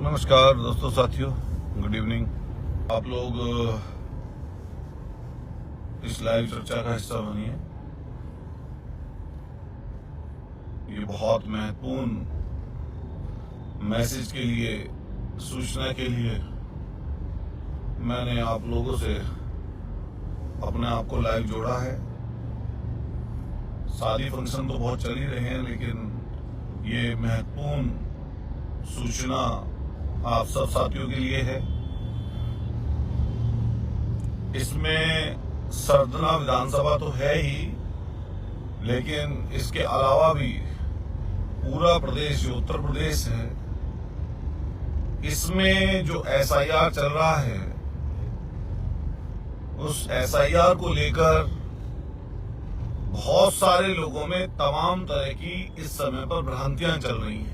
नमस्कार दोस्तों, साथियों, गुड इवनिंग। आप लोग इस लाइव चर्चा का हिस्सा बनिए। ये बहुत महत्वपूर्ण मैसेज के लिए, सूचना के लिए मैंने आप लोगों से अपने आप को लाइव जोड़ा है। शादी फंक्शन तो बहुत चल ही रहे हैं, लेकिन ये महत्वपूर्ण सूचना आप सब साथियों के लिए है। इसमें सरदना विधानसभा तो है ही, लेकिन इसके अलावा भी पूरा प्रदेश जो उत्तर प्रदेश है, इसमें जो एसआईआर चल रहा है, उस एसआईआर को लेकर बहुत सारे लोगों में तमाम तरह की इस समय पर भ्रांतियां चल रही हैं।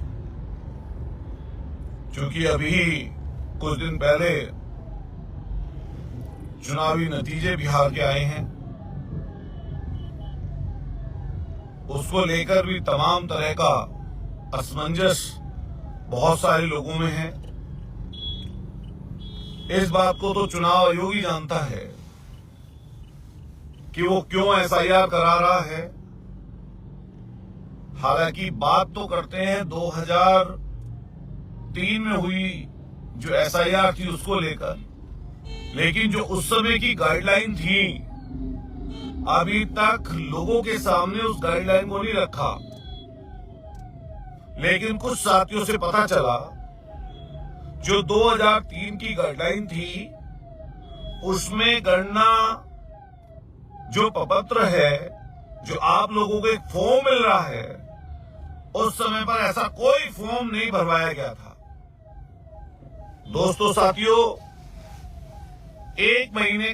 क्योंकि अभी कुछ दिन पहले चुनावी नतीजे बिहार के आए हैं, उसको लेकर भी तमाम तरह का असमंजस बहुत सारे लोगों में है। इस बात को तो चुनाव आयोग ही जानता है कि वो क्यों एसआईआर करा रहा है। हालांकि बात तो करते हैं 2003 में हुई जो एसआईआर थी उसको लेकर, लेकिन जो उस समय की गाइडलाइन थी, अभी तक लोगों के सामने उस गाइडलाइन को नहीं रखा। लेकिन कुछ साथियों से पता चला जो 2003 की गाइडलाइन थी, उसमें गणना जो प्रपत्र है, जो आप लोगों को एक फॉर्म मिल रहा है, उस समय पर ऐसा कोई फॉर्म नहीं भरवाया गया था। दोस्तों, साथियों, एक महीने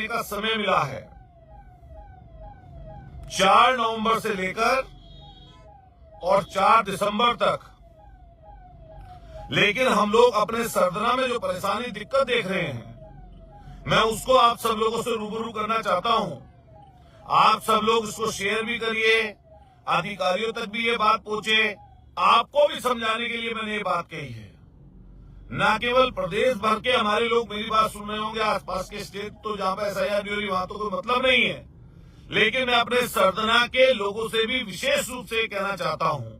का समय मिला है, 4 नवंबर से लेकर और 4 दिसंबर तक। लेकिन हम लोग अपने सरदना में जो परेशानी, दिक्कत देख रहे हैं, मैं उसको आप सब लोगों से रूबरू करना चाहता हूं। आप सब लोग इसको शेयर भी करिए, अधिकारियों तक भी ये बात पहुंचे। आपको भी समझाने के लिए मैंने ये बात कही है। न केवल प्रदेश भर के हमारे लोग मेरी बात सुन रहे होंगे, आसपास के स्टेट तो जहां पर एसआईआर हो रही वहां तो कोई मतलब नहीं है, लेकिन मैं अपने सरदना के लोगों से भी विशेष रूप से कहना चाहता हूं,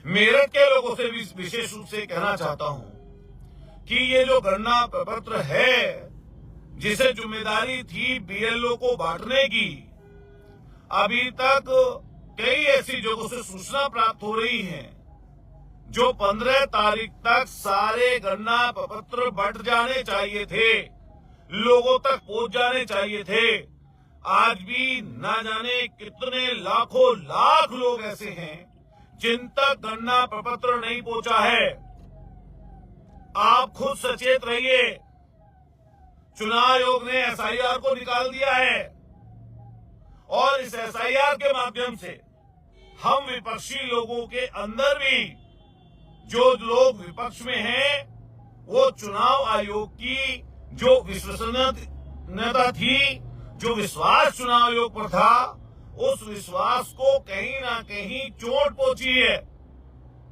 मेरठ के लोगों से भी विशेष रूप से कहना चाहता हूं कि ये जो गणना प्रपत्र है, जिसे जिम्मेदारी थी बीएलओ को बांटने की, अभी तक कई ऐसी जगहों से सूचना प्राप्त हो रही है जो 15 तारीख तक सारे गणना प्रपत्र बंट जाने चाहिए थे, लोगों तक पहुंच जाने चाहिए थे। आज भी ना जाने कितने लाखों लाख लोग ऐसे हैं जिन तक गणना प्रपत्र नहीं पहुंचा है। आप खुद सचेत रहिए। चुनाव आयोग ने एसआईआर को निकाल दिया है और इस एसआईआर के माध्यम से हम विपक्षी लोगों के अंदर भी, जो लोग विपक्ष में हैं, वो चुनाव आयोग की जो विश्वसनीयता थी, जो विश्वास चुनाव आयोग पर था, उस विश्वास को कहीं ना कहीं चोट पहुंची है।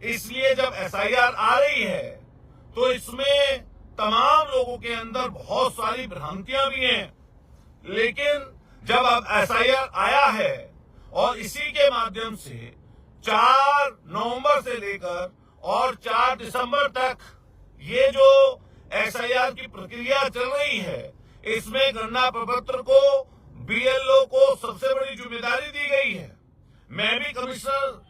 इसलिए जब एसआईआर आ रही है तो इसमें तमाम लोगों के अंदर बहुत सारी भ्रांतियां भी हैं। लेकिन जब अब एसआईआर आया है और इसी के माध्यम से 4 नवंबर से लेकर और 4 दिसंबर तक ये जो एसआईआर की प्रक्रिया चल रही है, इसमें गणना प्रपत्र को बीएलओ को सबसे बड़ी जिम्मेदारी दी गई है। मैं भी कमिश्नर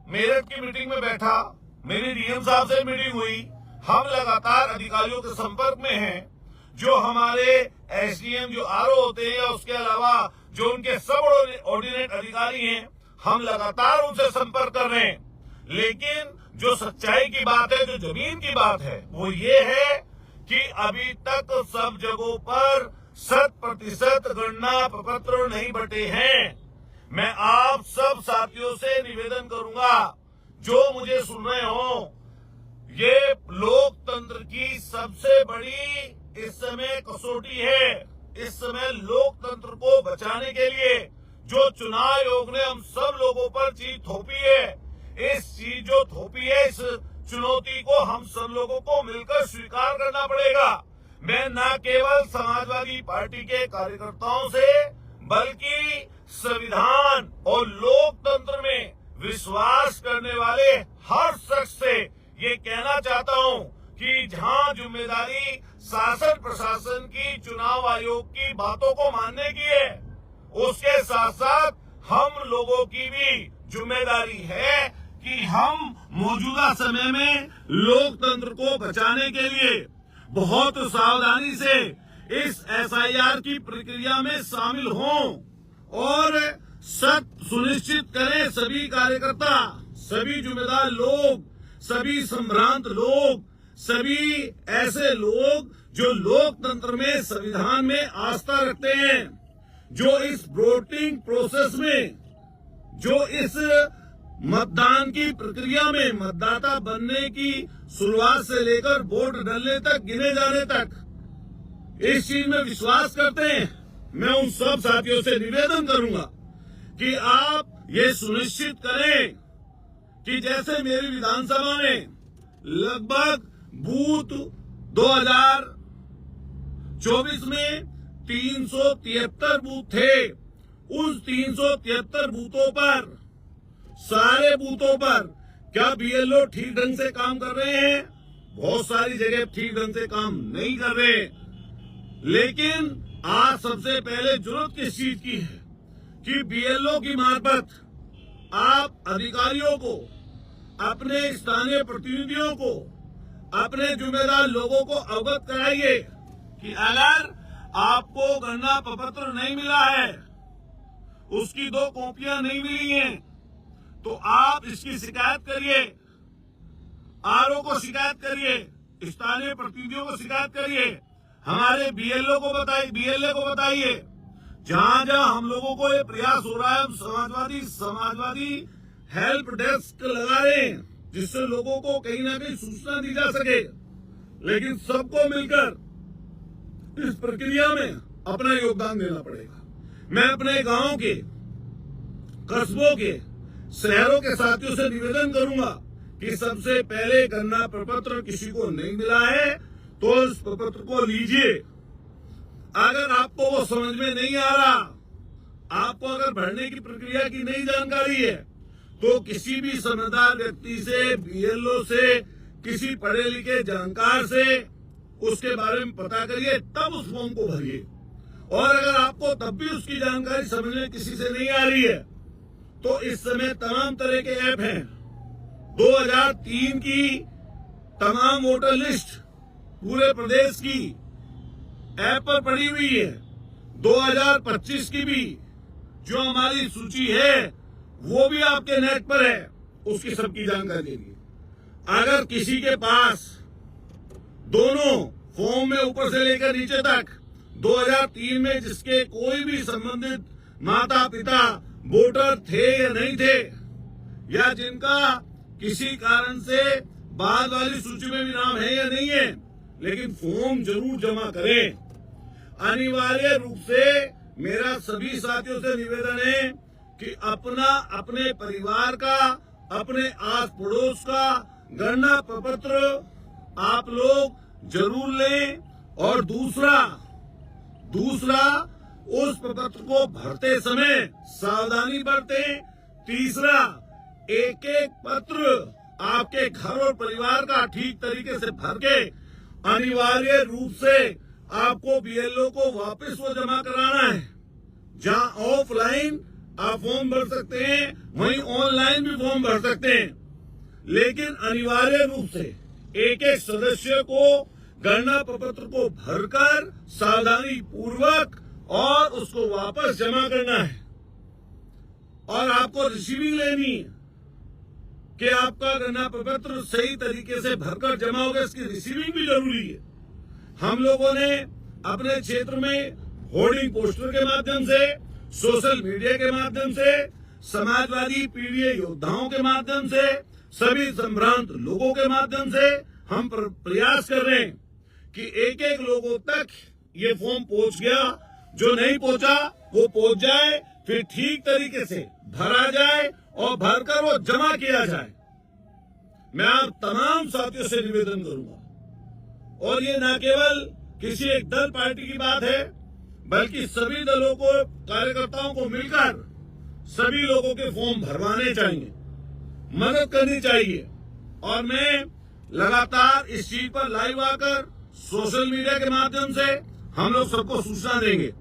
मेरठ की मीटिंग में बैठा, मेरी डीएम साहब से मीटिंग हुई। हम लगातार अधिकारियों के संपर्क में हैं, जो हमारे एसडीएम जो आरओ होते हैं, उसके अलावा जो उनके सब ऑर्डिनेट अधिकारी हैं, हम लगातार उनसे संपर्क कर रहे हैं। लेकिन जो सच्चाई की बात है, जो जमीन की बात है, वो ये है कि अभी तक सब जगहों पर 100% गणना प्रपत्र नहीं बटे हैं। मैं आप सब साथियों से निवेदन करूंगा, जो मुझे सुन रहे हो, ये लोकतंत्र की सबसे बड़ी इस समय कसौटी है। इस समय लोकतंत्र को बचाने के लिए जो चुनाव आयोग ने हम सब लोगों पर चीज थोपी है, इस चीज जो थोपी है, इस चुनौती को हम सब लोगों को मिलकर स्वीकार करना पड़ेगा। मैं न केवल समाजवादी पार्टी के कार्यकर्ताओं से बल्कि संविधान और लोकतंत्र में विश्वास करने वाले हर शख्स से ये कहना चाहता हूं कि जहां जिम्मेदारी शासन प्रशासन की, चुनाव आयोग की बातों को मानने की है, उसके साथ साथ हम लोगों की भी जिम्मेदारी है कि हम मौजूदा समय में लोकतंत्र को बचाने के लिए बहुत सावधानी से इस एसआईआर की प्रक्रिया में शामिल हों और सुनिश्चित करें सभी कार्यकर्ता, सभी जिम्मेदार लोग, सभी संभ्रांत लोग, सभी ऐसे लोग जो लोकतंत्र में, संविधान में आस्था रखते हैं, जो इस वोटिंग प्रोसेस में, जो इस मतदान की प्रक्रिया में मतदाता बनने की शुरुआत से लेकर वोट डालने तक, गिने जाने तक इस चीज में विश्वास करते हैं। मैं उन सब साथियों से निवेदन करूंगा कि आप ये सुनिश्चित करें कि जैसे मेरी विधानसभा में लगभग बूथ 2024 में 373 बूथ थे, उस 373 बूथों पर, सारे बूथों पर क्या बीएलओ ठीक ढंग से काम कर रहे हैं? बहुत सारी जगह ठीक ढंग से काम नहीं कर रहे। लेकिन आज सबसे पहले जरूरत किस चीज की है कि बीएलओ की मार्फत आप अधिकारियों को, अपने स्थानीय प्रतिनिधियों को, अपने जिम्मेदार लोगों को अवगत कराइए कि अगर आपको गणना प्रपत्र नहीं मिला है, उसकी 2 कॉपियां नहीं मिली हैं, तो आप इसकी शिकायत करिए, आरओ को शिकायत करिए, स्थानीय प्रतिनिधियों को शिकायत करिए, हमारे बीएलओ को बताइए, बीएलए को बताइए। जहां जहां हम लोगों को ये प्रयास हो रहा है, हम समाजवादी हेल्प डेस्क लगा रहे हैं, जिससे लोगों को कहीं ना कहीं सूचना दी जा सके। लेकिन सबको मिलकर इस प्रक्रिया में अपना योगदान देना पड़ेगा। मैं अपने गांव के, कस्बों के, शहरों के साथियों से निवेदन करूंगा कि सबसे पहले गणना प्रपत्र किसी को नहीं मिला है तो इस प्रपत्र को लीजिए। अगर आपको वो समझ में नहीं आ रहा, आपको अगर भरने की प्रक्रिया की नहीं जानकारी है, तो किसी भी समझदार व्यक्ति से, बीएलओ से, किसी पढ़े लिखे जानकार से उसके बारे में पता करिए, तब उस फॉर्म को भरिए। और अगर आपको तब भी उसकी जानकारी समझने किसी से नहीं आ रही है, तो इस समय तमाम तरह के ऐप हैं। 2003 की तमाम वोटर लिस्ट पूरे प्रदेश की ऐप पर पड़ी हुई है। 2025 की भी जो हमारी सूची है वो भी आपके नेट पर है, उसकी सबकी जानकारी देंगे। अगर किसी के पास दोनों फॉर्म में ऊपर से लेकर नीचे तक 2003 में जिसके कोई भी संबंधित माता पिता वोटर थे या नहीं थे, या जिनका किसी कारण से बाद वाली सूची में भी नाम है या नहीं है, लेकिन फॉर्म जरूर जमा करें। अनिवार्य रूप से मेरा सभी साथियों से निवेदन है कि अपना, अपने परिवार का, अपने आस पड़ोस का गणना प्रपत्र आप लोग जरूर लें। और दूसरा उस प्रपत्र को भरते समय सावधानी बरतें। तीसरा, एक एक पत्र आपके घर और परिवार का ठीक तरीके से भर के अनिवार्य रूप से आपको बीएलओ को वापस वो जमा कराना है। जहां ऑफलाइन आप फॉर्म भर सकते हैं, वहीं ऑनलाइन भी फॉर्म भर सकते हैं, लेकिन अनिवार्य रूप से एक एक सदस्य को गणना प्रपत्र को भरकर सावधानी पूर्वक और उसको वापस जमा करना है। और आपको रिसीविंग लेनी है कि आपका गणना प्रपत्र सही तरीके से भरकर जमा होगा, इसकी रिसीविंग भी जरूरी है। हम लोगों ने अपने क्षेत्र में होर्डिंग पोस्टर के माध्यम से, सोशल मीडिया के माध्यम से, समाजवादी पीढ़ी योद्धाओं के माध्यम से, सभी संभ्रांत लोगों के माध्यम से हम प्रयास कर रहे हैं कि एक एक लोगों तक ये फॉर्म पहुंच गया, जो नहीं पहुंचा वो पहुंच जाए, फिर ठीक तरीके से भरा जाए और भरकर वो जमा किया जाए। मैं आप तमाम साथियों से निवेदन करूंगा, और ये न केवल किसी एक दल पार्टी की बात है, बल्कि सभी दलों को, कार्यकर्ताओं को मिलकर सभी लोगों के फॉर्म भरवाने चाहिए, मदद करनी चाहिए। और मैं लगातार इस चीज पर लाइव आकर सोशल मीडिया के माध्यम से हम लोग सबको सूचना देंगे।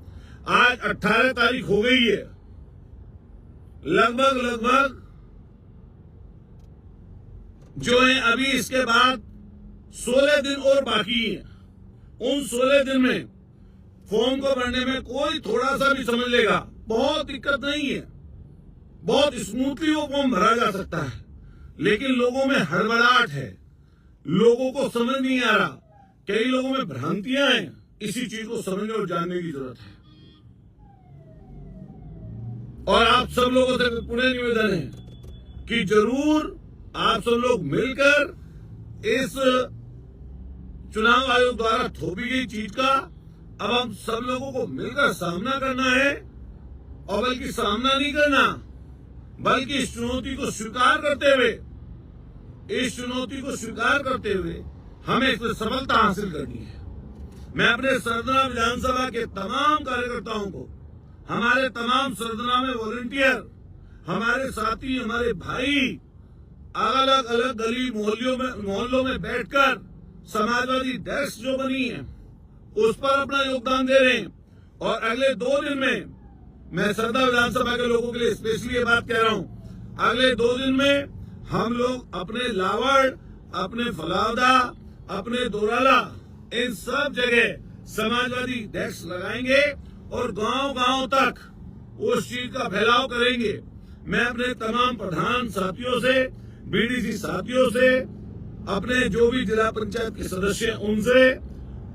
आज 18 तारीख हो गई है, लगभग जो है अभी इसके बाद 16 दिन और बाकी है। उन 16 दिन में फॉर्म को भरने में कोई थोड़ा सा भी समझ लेगा, बहुत दिक्कत नहीं है, बहुत स्मूथली वो फॉर्म भरा जा सकता है। लेकिन लोगों में हड़बड़ाहट है, लोगों को समझ नहीं आ रहा, कई लोगों में भ्रांतियां हैं। इसी चीज को समझने और जानने की जरूरत है। और आप सब लोगों से पुनः निवेदन है कि जरूर आप सब लोग मिलकर इस चुनाव आयोग द्वारा थोपी गई चीज का अब हम सब लोगों को मिलकर सामना करना है। और बल्कि सामना नहीं करना, बल्कि इस चुनौती को स्वीकार करते हुए हमें इसमें सफलता हासिल करनी है। मैं अपने सरदना विधानसभा के तमाम कार्यकर्ताओं को, हमारे तमाम सरदना में वॉलंटियर, हमारे साथी, हमारे भाई अलग अलग गली मोहल्लों में बैठकर समाजवादी डेस्क जो बनी है उस पर अपना योगदान दे रहे हैं। और अगले 2 दिन में, मैं सरदा विधानसभा के लोगों के लिए स्पेशली ये बात कह रहा हूं, अगले 2 दिन में हम लोग अपने लावड़, अपने फलावदा, अपने दोराला, इन सब जगह समाजवादी डेस्क लगाएंगे और गांव तक उस चीज का फैलाव करेंगे। मैं अपने तमाम प्रधान साथियों से, बीडीसी साथियों से, अपने जो भी जिला पंचायत के सदस्य हैं उनसे,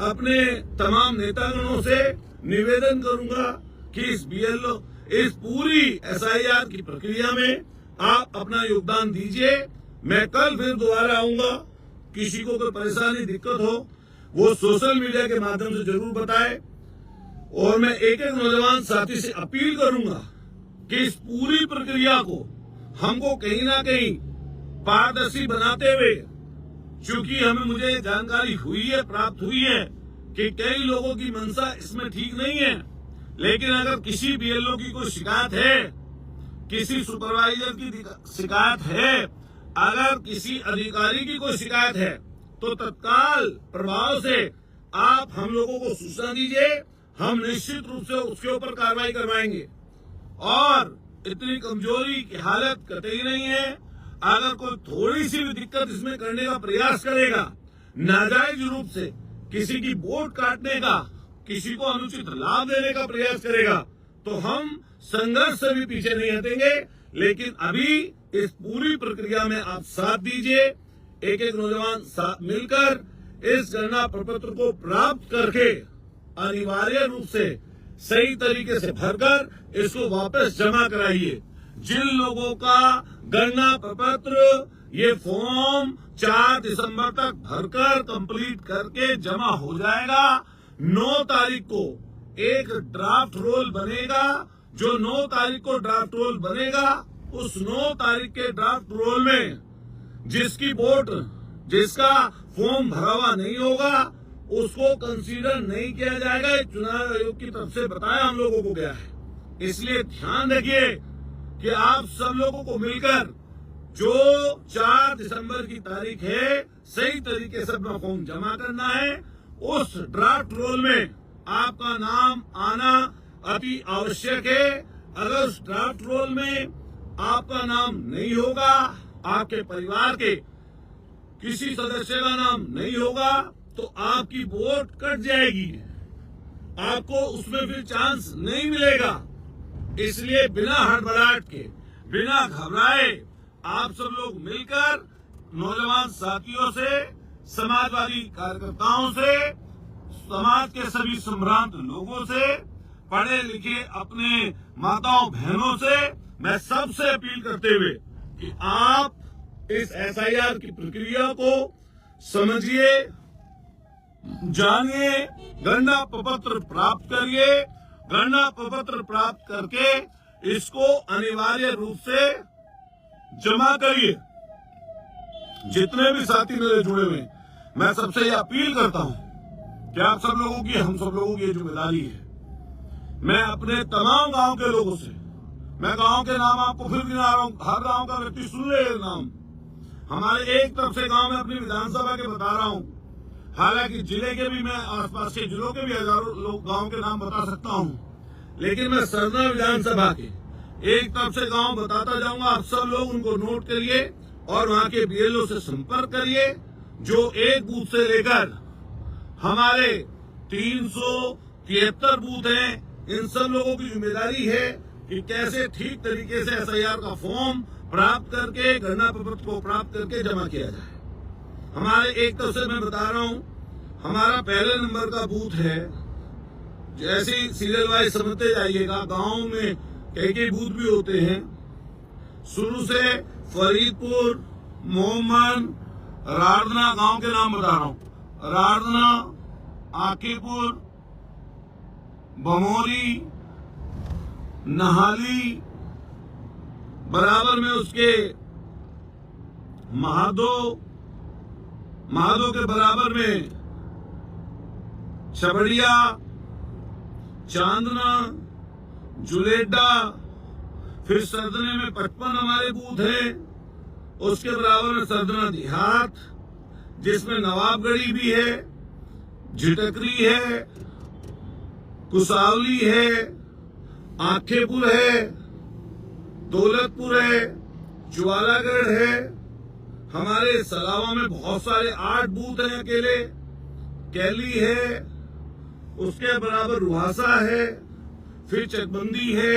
अपने तमाम नेतागणों से निवेदन करूंगा कि इस पूरी SIR की प्रक्रिया में आप अपना योगदान दीजिए। मैं कल फिर दोबारा आऊंगा, किसी को कोई परेशानी, दिक्कत हो वो सोशल मीडिया के माध्यम से जरूर बताए। और मैं एक नौजवान साथी से अपील करूंगा कि इस पूरी प्रक्रिया को हमको कहीं ना कहीं पारदर्शी बनाते हुए, चूंकि मुझे जानकारी प्राप्त हुई है कि कई लोगों की मंशा इसमें ठीक नहीं है, लेकिन अगर किसी BLO की कोई शिकायत है, किसी सुपरवाइजर की शिकायत है, अगर किसी अधिकारी की कोई शिकायत है, तो तत्काल प्रभाव से आप हम लोगों को सूचना दीजिए। हम निश्चित रूप से उसके ऊपर कार्रवाई करवाएंगे। और इतनी कमजोरी की हालत कतई नहीं है। अगर कोई थोड़ी सी भी दिक्कत इसमें करने का प्रयास करेगा, नाजायज रूप से किसी की वोट काटने का, किसी को अनुचित लाभ देने का प्रयास करेगा, तो हम संघर्ष से भी पीछे नहीं हटेंगे। लेकिन अभी इस पूरी प्रक्रिया में आप साथ दीजिए। एक नौजवान साथ मिलकर इस गणना प्रपत्र को प्राप्त करके अनिवार्य रूप से सही तरीके से भरकर इसको वापस जमा कराइए। जिन लोगों का गणना प्रपत्र, ये फॉर्म 4 दिसंबर तक भरकर कंप्लीट करके जमा हो जाएगा, 9 तारीख को एक ड्राफ्ट रोल बनेगा। जो 9 तारीख को ड्राफ्ट रोल बनेगा, उस 9 तारीख के ड्राफ्ट रोल में जिसका फॉर्म भरा हुआ नहीं होगा उसको कंसीडर नहीं किया जाएगा। चुनाव आयोग की तरफ से बताया हम लोगों को गया है। इसलिए ध्यान रखिए कि आप सब लोगों को मिलकर जो 4 दिसंबर की तारीख है, सही तरीके से अपना फॉर्म जमा करना है। उस ड्राफ्ट रोल में आपका नाम आना अति आवश्यक है। अगर उस ड्राफ्ट रोल में आपका नाम नहीं होगा, आपके परिवार के किसी सदस्य का नाम नहीं होगा, तो आपकी वोट कट जाएगी, आपको उसमें फिर चांस नहीं मिलेगा। इसलिए बिना हड़बड़ाहट के, बिना घबराए आप सब लोग मिलकर नौजवान साथियों से, समाजवादी कार्यकर्ताओं से, समाज के सभी संभ्रांत लोगों से, पढ़े लिखे अपने माताओं बहनों से मैं सबसे अपील करते हुए कि आप इस SIR की प्रक्रिया को समझिए, जानिए, गणना प्रपत्र प्राप्त करिए। गणना प्रपत्र प्राप्त करके इसको अनिवार्य रूप से जमा करिए। जितने भी साथी मेरे जुड़े हुए हैं, मैं सबसे ये अपील करता हूं कि आप सब लोगों की, हम सब लोगों की ये जिम्मेदारी है। मैं अपने तमाम गांव के लोगों से, मैं गांव के नाम आपको फिर गिना रहा हूं, हर गांव का व्यक्ति सुन ले नाम। हमारे एक तरफ से गांव में अपनी विधानसभा के बता रहा हूं, हालांकि जिले के भी, मैं आसपास के जिलों के भी हजारों लोग गांव के नाम बता सकता हूं, लेकिन मैं सरना विधानसभा के एक तरफ से गांव बताता जाऊंगा। आप सब लोग उनको नोट करिए और वहां के बीएलओ से संपर्क करिए, जो एक बूथ से लेकर हमारे 373 बूथ हैं। इन सब लोगों की जिम्मेदारी है कि कैसे ठीक तरीके से एसआईआर का फॉर्म प्राप्त करके, गणना प्रपत्र को प्राप्त करके जमा किया जाए। हमारे एक तरफ से मैं बता रहा हूं, हमारा पहले नंबर का बूथ है। जैसे ही सीरियल वाइज समझते जाइएगा, गांव में कई बूथ भी होते हैं। शुरू से फरीदपुर, मोहम्मद, राड़ना गांव के नाम बता रहा हूं, राड़ना, आकीपुर, बमोरी, नहाली, बराबर में उसके महादो के बराबर में छबड़िया, चांदना, जुलेडा, फिर सरदने में 55 हमारे बूथ हैं। उसके बराबर में सरदना देहात, जिसमें नवाबगढ़ी भी है, झिटकरी है, कुसावली है, आखेपुर है, दौलतपुर है, ज्वालागढ़ है। हमारे सलावा में बहुत सारे 8 बूथ हैं अकेले, कैली है, उसके बराबर रुहासा है, फिर चकबंदी है।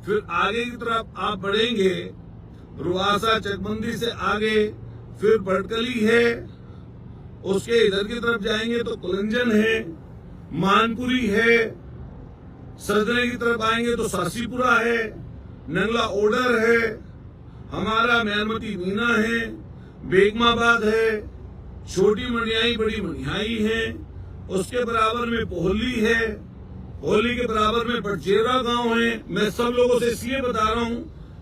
फिर आगे की तरफ आप बढ़ेंगे, रुहासा चकबंदी से आगे फिर बड़कली है। उसके इधर की तरफ जाएंगे तो कुलंजन है, मानपुरी है। सरदने की तरफ आएंगे तो सासीपुरा है, नंगला ओडर है, हमारा मेरमती मीना है, बेगमाबाद है, छोटी मनियाई, बड़ी मनियाई है। उसके बराबर में पोहली है, पोहली के बराबर में बटजेवरा गांव है। मैं सब लोगों से इसलिए बता रहा हूं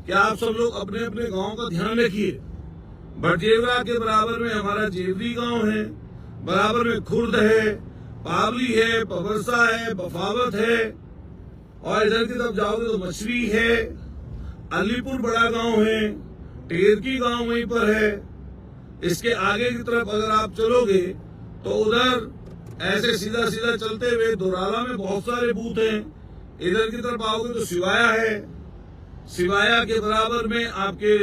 कि आप सब लोग अपने अपने गांव का ध्यान रखिए। बटजेवरा के बराबर में हमारा जेवरी गांव है, बराबर में खुर्द है, पावली है, पवरसा है, बफावत है, और इधर की तरफ जाओगे तो मछली है, अलीपुर बड़ा गांव है, टेरकी गांव वहीं पर है। इसके आगे की तरफ अगर आप चलोगे तो उधर ऐसे सीधा सीधा चलते हुए दोराला में बहुत सारे बूथ हैं। इधर की तरफ आओगे तो सिवाया है, सिवाया के बराबर में आपके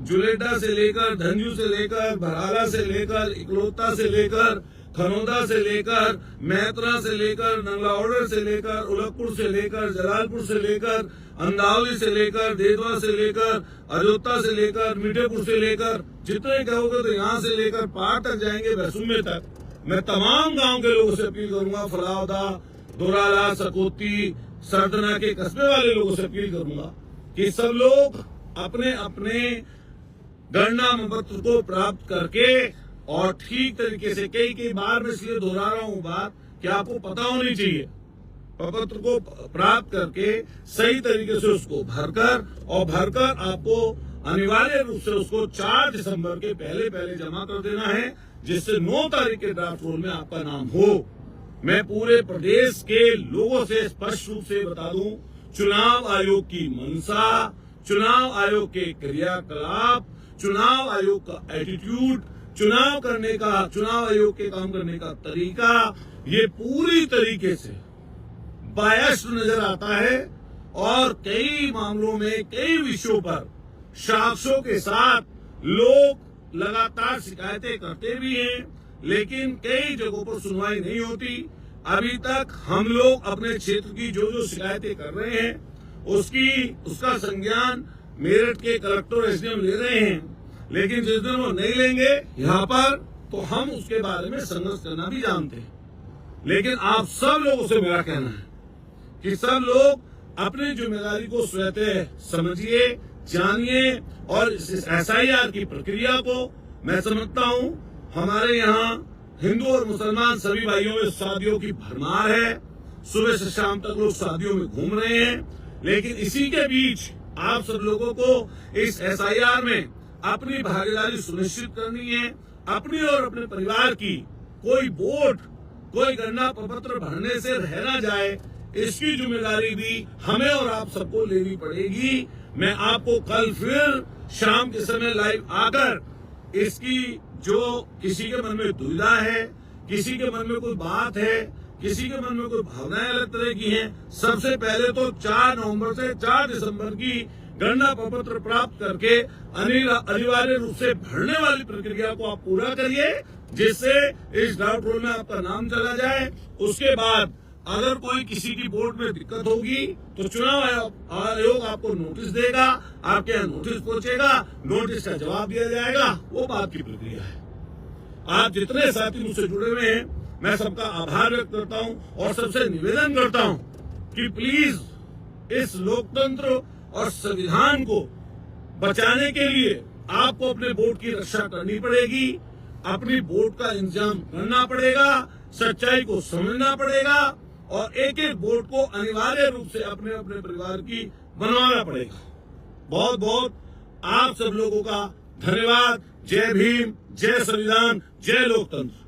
जुलेडा से लेकर, धंजू से लेकर, भराला से लेकर, इकलौता से लेकर, खनौदा से लेकर, मैत्रा से लेकर, नंगलाओडर से लेकर, उलगपुर से लेकर, जलालपुर से लेकर, अंदावली से लेकर, देदवा से लेकर, अयोध्या से लेकर, मीठेपुर से लेकर, जितने कहोगे तो यहाँ से लेकर पार तक जाएंगे, वैसुमे तक। मैं तमाम गांव के लोगों से अपील करूंगा, फलावदा, दोराला, सकोती, सरदना के कस्बे वाले लोगों से अपील करूंगा कि सब लोग अपने अपने गणना पत्र को प्राप्त करके और ठीक तरीके से, कई बार मैं इसलिए दोहरा रहा हूं बात कि आपको पता होनी चाहिए, प्रपत्र को प्राप्त करके सही तरीके से उसको भरकर आपको अनिवार्य रूप से उसको 4 दिसंबर के पहले जमा कर देना है, जिससे 9 तारीख के ड्राफ्ट रोल में आपका नाम हो। मैं पूरे प्रदेश के लोगों से स्पष्ट रूप से बता दूं, चुनाव आयोग की मंशा, चुनाव आयोग के क्रियाकलाप, चुनाव आयोग का एटीट्यूड, चुनाव आयोग के काम करने का तरीका, ये पूरी तरीके से बायस्ड नजर आता है। और कई मामलों में, कई विषयों पर साक्ष्यों के साथ लोग लगातार शिकायतें करते भी हैं, लेकिन कई जगहों पर सुनवाई नहीं होती। अभी तक हम लोग अपने क्षेत्र की जो शिकायतें कर रहे हैं उसका संज्ञान मेरठ के कलेक्टर एसडीएम ले रहे हैं, लेकिन जिस दिन वो नहीं लेंगे यहाँ पर, तो हम उसके बारे में संघर्ष करना भी जानते हैं। लेकिन आप सब लोगों से मेरा कहना है कि सब लोग अपनी जिम्मेदारी को स्वतः समझिए, जानिए, और इस एसआईआर की प्रक्रिया को मैं समझता हूं हमारे यहाँ हिंदू और मुसलमान सभी भाइयों में शादियों की भरमार है। सुबह से शाम तक लोग शादियों में घूम रहे हैं, लेकिन इसी के बीच आप सब लोगों को इस एसआईआर में अपनी भागीदारी सुनिश्चित करनी है। अपनी और अपने परिवार की कोई वोट, कोई गणना प्रपत्र भरने से रह ना जाए, इसकी जिम्मेदारी भी हमें और आप सबको लेनी पड़ेगी। मैं आपको कल फिर शाम के समय लाइव आकर इसकी जो किसी के मन में दुविधा है, किसी के मन में कोई बात है, किसी के मन में कोई भावनाएं अलग तरह की हैं, सबसे पहले तो 4 नवंबर से 4 दिसंबर की गणना प्रपत्र प्राप्त करके अनिवार्य रूप से भरने वाली प्रक्रिया को आप पूरा करिए, जिससे इस ड्राफ्ट रोल में आपका नाम चला जाए। उसके बाद अगर कोई किसी की वोट में दिक्कत होगी तो चुनाव आयोग आपको नोटिस देगा, आपके यहाँ नोटिस पहुंचेगा, नोटिस का जवाब दिया जाएगा, वो बात की प्रक्रिया है। आप जितने साथी मुझसे जुड़े हुए हैं, मैं सबका आभार व्यक्त करता हूं और सबसे निवेदन करता हूं कि प्लीज इस लोकतंत्र और संविधान को बचाने के लिए आपको अपने वोट की रक्षा करनी पड़ेगी, अपनी वोट का इंतजाम करना पड़ेगा, सच्चाई को समझना पड़ेगा और एक एक वोट को अनिवार्य रूप से अपने अपने परिवार की बनवाना पड़ेगा। बहुत बहुत आप सब लोगों का धन्यवाद। जय भीम, जय संविधान, जय लोकतंत्र।